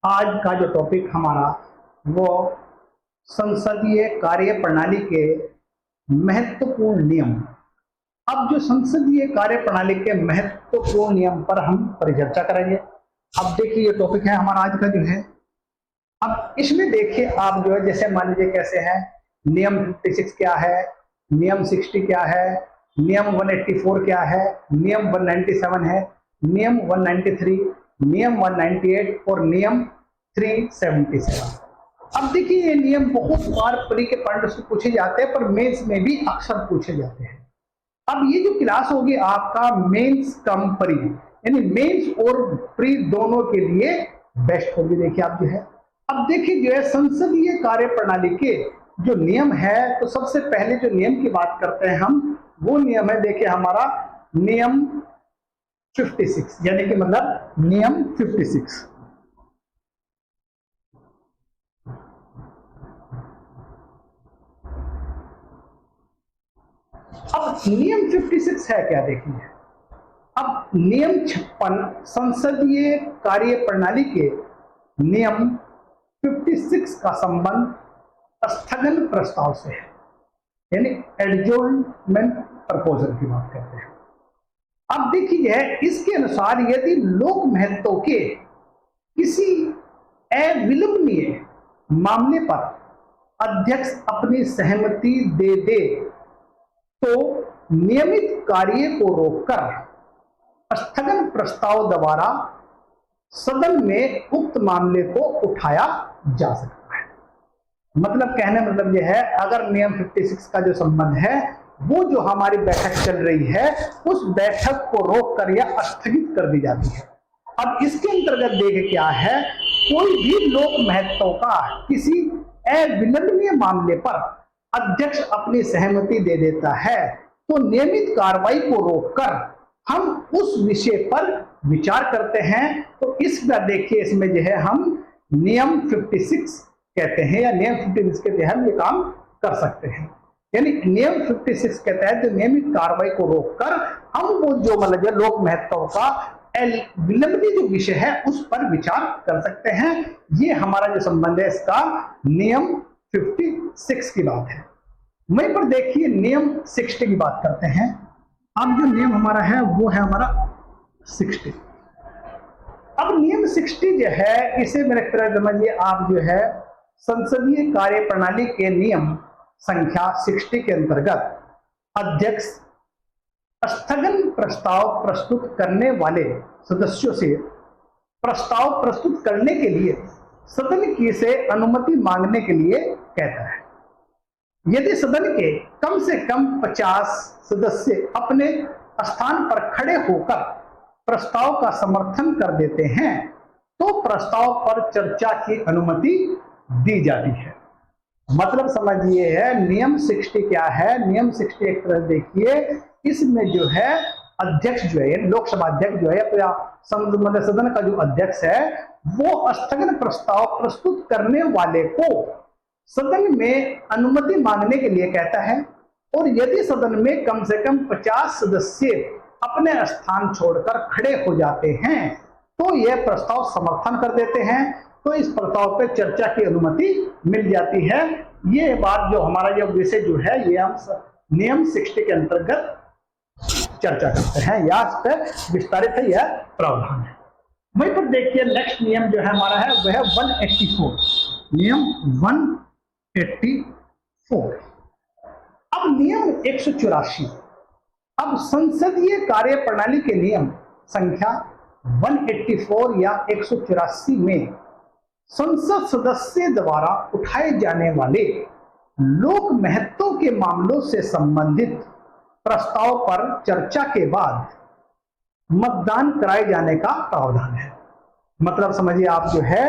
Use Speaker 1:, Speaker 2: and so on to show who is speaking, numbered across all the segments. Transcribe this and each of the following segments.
Speaker 1: आज का जो टॉपिक हमारा वो संसदीय कार्य प्रणाली के महत्वपूर्ण नियम। अब जो संसदीय कार्य प्रणाली के महत्वपूर्ण नियम पर हम परिचर्चा करेंगे। अब देखिए ये टॉपिक है हमारा आज का जो है। अब इसमें देखिए आप जो है, जैसे मान लीजिए कैसे है, नियम 56 क्या है, नियम 60 क्या है, नियम 184 क्या है, नियम 197 है, नियम 193, नियम 198 और नियम 377। अब देखिए ये नियम बहुत बार प्री के पॉइंट से पूछे जाते हैं, पर मेंस में भी अक्सर पूछे जाते हैं। अब ये जो क्लास होगी आपका मेंस कम प्री, यानी मेंस और प्री दोनों के लिए बेस्ट होगी। देखिए आप जो है, अब देखिए जो है संसदीय कार्य प्रणाली के जो नियम है, तो सबसे पहले जो नियम की बात करते हैं हम, वो नियम है देखिए हमारा नियम 56, यानी कि मतलब नियम 56। अब नियम 56 है क्या, देखिए अब नियम 56 संसदीय कार्य प्रणाली के नियम 56 का संबंध स्थगन प्रस्ताव से है, यानी एडजोर्नमेंट प्रपोजल की बात करते हैं। अब देखिए इसके अनुसार यदि लोक महत्व के किसी अविलंबनीय मामले पर अध्यक्ष अपनी सहमति दे दे तो नियमित कार्य को रोककर स्थगन प्रस्ताव द्वारा सदन में उक्त मामले को उठाया जा सकता है। मतलब कहने मतलब यह है, अगर नियम 56 का जो संबंध है वो जो हमारी बैठक चल रही है उस बैठक को रोककर या स्थगित कर दी जाती है। अब इसके अंतर्गत देखें क्या है, कोई भी लोक महत्व का किसी अविलंबनीय मामले पर अध्यक्ष अपनी सहमति दे देता है तो नियमित कार्रवाई को रोककर हम उस विषय पर विचार करते हैं। तो इस बार देखिए इसमें जो है हम नियम 56 कहते हैं, या नियम 56 के तहत ये काम कर सकते हैं। यानी नियम 56 के तहत नियमित कार्रवाई को रोककर हम वो जो मतलब लोक महत्व का विलंबनीय जो विषय है उस पर विचार कर सकते हैं। ये हमारा जो संबंध है इसका नियम 56 की बात है। वहीं पर देखिए नियम 60 की बात करते हैं। अब जो नियम हमारा है वो है हमारा 60। अब नियम 60 जो है, इसे मेरे तरह समझिए आप जो है संसदीय कार्य प्रणाली के नियम संख्या 60 के अंतर्गत अध्यक्ष स्थगन प्रस्ताव प्रस्तुत करने वाले सदस्यों से प्रस्ताव प्रस्तुत करने के लिए सदन की से अनुमति मांगने के लिए कहता है। यदि सदन के कम से कम 50 सदस्य अपने स्थान पर खड़े होकर प्रस्ताव का समर्थन कर देते हैं तो प्रस्ताव पर चर्चा की अनुमति दी जाती है। मतलब समझिए है नियम 60 क्या है। नियम 60 एक तरह देखिए, इसमें जो है अध्यक्ष जो है, लोकसभा अध्यक्ष जो है या मतलब सदन का जो अध्यक्ष है वो स्थगन प्रस्ताव प्रस्तुत करने वाले को सदन में अनुमति मांगने के लिए कहता है। और यदि सदन में कम से कम 50 सदस्य अपने स्थान छोड़कर खड़े हो जाते हैं तो यह प्रस्ताव समर्थन कर देते हैं, तो इस प्रस्ताव पर चर्चा की अनुमति मिल जाती है। ये बात जो हमारा जो विषय जो है ये हम नियम 60 के अंतर्गत चर्चा करते हैं, या इस पर विस्तारित है यह प्रावधान है। वहीं पर देखिए नेक्स्ट नियम जो है हमारा है वह है 184, नियम 184। अब नियम 184। अब संसदीय कार्य प्रणाली के नियम संख्या 184 या 184 में संसद सदस्य द्वारा उठाए जाने वाले लोक महत्व के मामलों से संबंधित प्रस्ताव पर चर्चा के बाद मतदान कराए जाने का प्रावधान है। मतलब समझिए आप जो है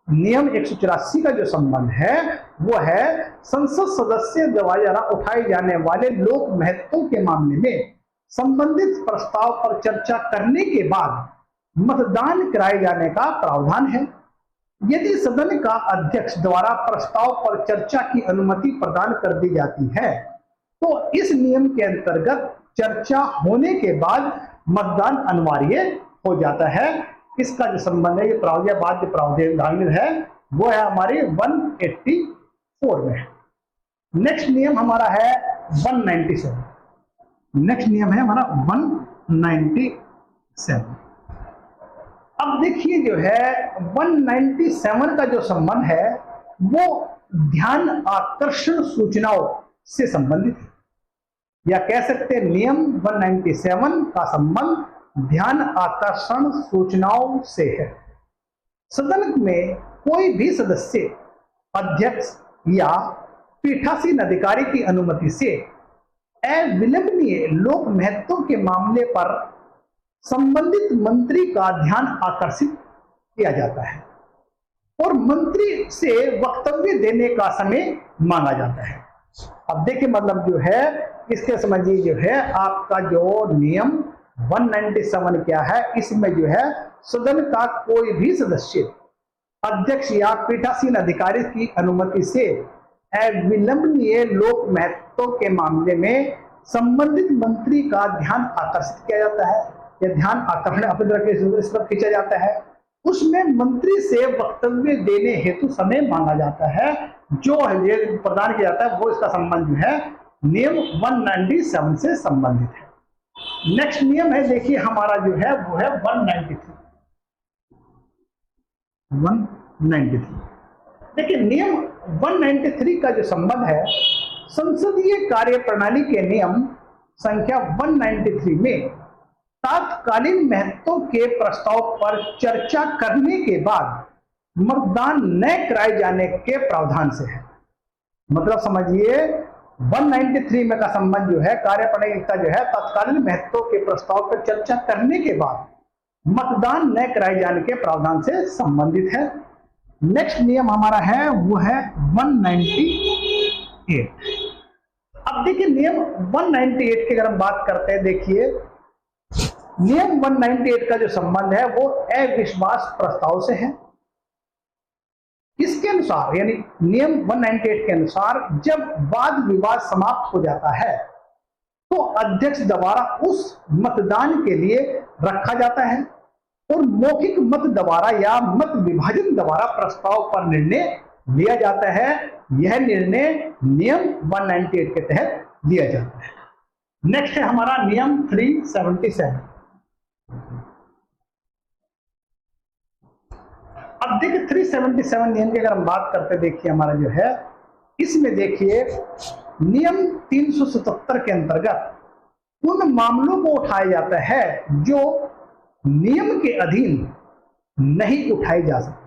Speaker 1: नियम 184 का जो संबंध है वो है संसद सदस्य द्वारा उठाए जाने वाले लोक महत्व के मामले में संबंधित प्रस्ताव पर चर्चा करने के बाद मतदान कराए जाने का प्रावधान है। यदि सदन का अध्यक्ष द्वारा प्रस्ताव पर चर्चा की अनुमति प्रदान कर दी जाती है तो इस नियम के अंतर्गत चर्चा होने के बाद मतदान अनिवार्य हो जाता है। इसका जो संबंध है, ये प्रावधान बाद जो प्रावधान है वो है हमारे 184 में। नेक्स्ट नियम हमारा है 197। नेक्स्ट नियम है हमारा 197। अब देखिए जो है 197 का जो संबंध है वो ध्यान आकर्षण सूचनाओं से संबंधित है, या कह सकते हैं नियम 197 का संबंध ध्यान आकर्षण सूचनाओं से है। सदन में कोई भी सदस्य अध्यक्ष या पीठासीन अधिकारी की अनुमति से अविलंबनीय लोक महत्व के मामले पर संबंधित मंत्री का ध्यान आकर्षित किया जाता है और मंत्री से वक्तव्य देने का समय मांगा जाता है। अब देखिए मतलब जो है इसके समझिए जो है आपका जो नियम 197 क्या है, इसमें जो है सदन का कोई भी सदस्य अध्यक्ष या पीठासीन अधिकारी की अनुमति से अविलंबनीय लोक महत्व के मामले में संबंधित मंत्री का ध्यान आकर्षित किया जाता है या ध्यान आकर्षण अपनी तरह के इस पर खींचा जाता है, उसमें मंत्री से वक्तव्य देने हेतु समय मांगा जाता है, जो ये प्रदान किया जाता है वो इसका संबंध जो है नियम 197 से संबंधित है। नेक्स्ट नियम है देखिए हमारा जो है वो है 193। देखिए नियम 193 का जो संबंध है संसदीय कार्य प्रणाली के नियम संख्या 193 में तात्कालीन महत्व के प्रस्ताव पर चर्चा करने के बाद मतदान न कराए जाने के प्रावधान से है। मतलब समझिए 193 में का संबंध जो है कार्य प्रणाली का जो है तत्कालीन महत्व के प्रस्ताव पर चर्चा करने के बाद मतदान न कराए जाने के प्रावधान से संबंधित है। नेक्स्ट नियम हमारा है वो है 198। अब देखिए नियम 198 की अगर हम बात करते हैं, देखिए नियम 198 का जो संबंध है वो अविश्वास प्रस्ताव से है। इसके अनुसार यानी नियम 198 के अनुसार जब वाद विवाद समाप्त हो जाता है तो अध्यक्ष द्वारा उस मतदान के लिए रखा जाता है और मौखिक मत द्वारा या मत विभाजन द्वारा प्रस्ताव पर निर्णय लिया जाता है। यह निर्णय नियम 198 के तहत लिया जाता है। नेक्स्ट है हमारा नियम 377। अब देखिए 377 नियम की अगर हम बात करते देखिए हमारा जो है इसमें देखिए नियम 377 के अंतर्गत उन मामलों को उठाया जाता है जो नियम के अधीन नहीं उठाए जा सकते।